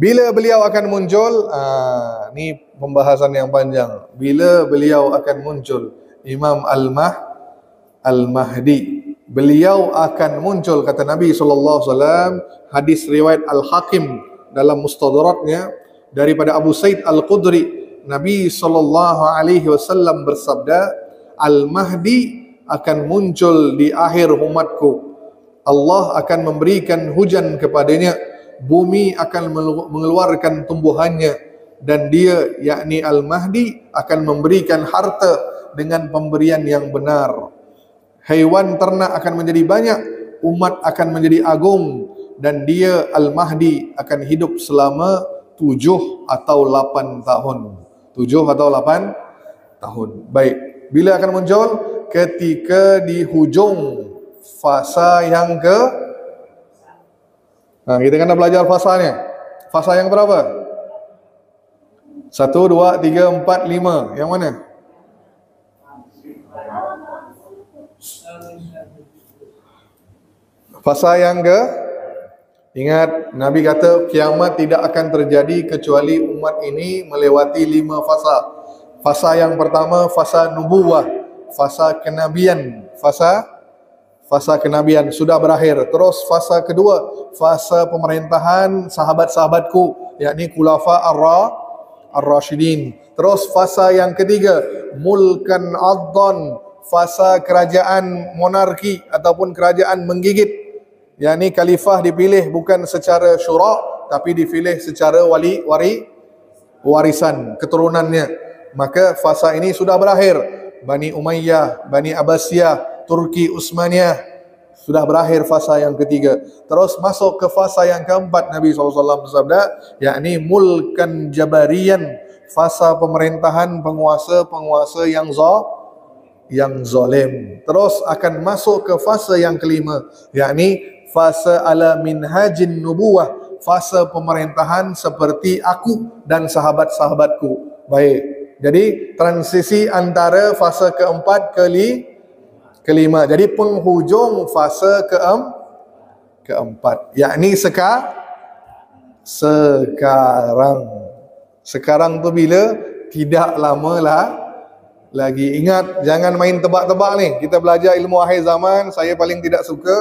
Bila beliau akan muncul? Ni pembahasan yang panjang. Bila beliau akan muncul? Imam Al-Mahdi. Beliau akan muncul, kata Nabi SAW, hadis riwayat Al-Hakim dalam Mustadraknya daripada Abu Sa'id Al-Khudri. Nabi SAW bersabda, Al-Mahdi akan muncul di akhir umatku. Allah akan memberikan hujan kepadanya, bumi akan mengeluarkan tumbuhannya, dan dia, yakni Al-Mahdi, akan memberikan harta dengan pemberian yang benar. Haiwan ternak akan menjadi banyak, umat akan menjadi agung, dan dia Al-Mahdi akan hidup selama 7 atau 8 tahun. 7 atau 8 tahun. Baik, bila akan muncul? Ketika di hujung fasa yang ke kita kena belajar fasanya. Fasa yang berapa? 1, 2, 3, 4, 5. Yang mana? Fasa yang ke? Ingat, Nabi kata kiamat tidak akan terjadi kecuali umat ini melewati 5 fasa. Fasa yang pertama, fasa nubuwah, fasa kenabian. Fasa kenabian sudah berakhir. Terus fasa kedua, fasa pemerintahan sahabat-sahabatku, yakni khulafa ar-rasyidin. Terus fasa yang ketiga, mulkan addan, fasa kerajaan monarki ataupun kerajaan menggigit, yakni khalifah dipilih bukan secara syura, tapi dipilih secara warisan keturunannya. Maka fasa ini sudah berakhir. Bani Umayyah, Bani Abbasiyah, Turki Utsmaniyah, sudah berakhir fasa yang ketiga. Terus masuk ke fasa yang keempat, Nabi SAW bersabda, yakni mulkan jabarian, fasa pemerintahan penguasa-penguasa yang zalim. Terus akan masuk ke fasa yang kelima, yakni fasa ala minhajin nubuwah, fasa pemerintahan seperti aku dan sahabat-sahabatku. Baik, jadi transisi antara fasa keempat kelima. Jadi penghujung fasa keempat, yakni sekarang tu bila? Tidak lama lagi. Ingat, jangan main tebak-tebak ni. Kita belajar ilmu akhir zaman, saya paling tidak suka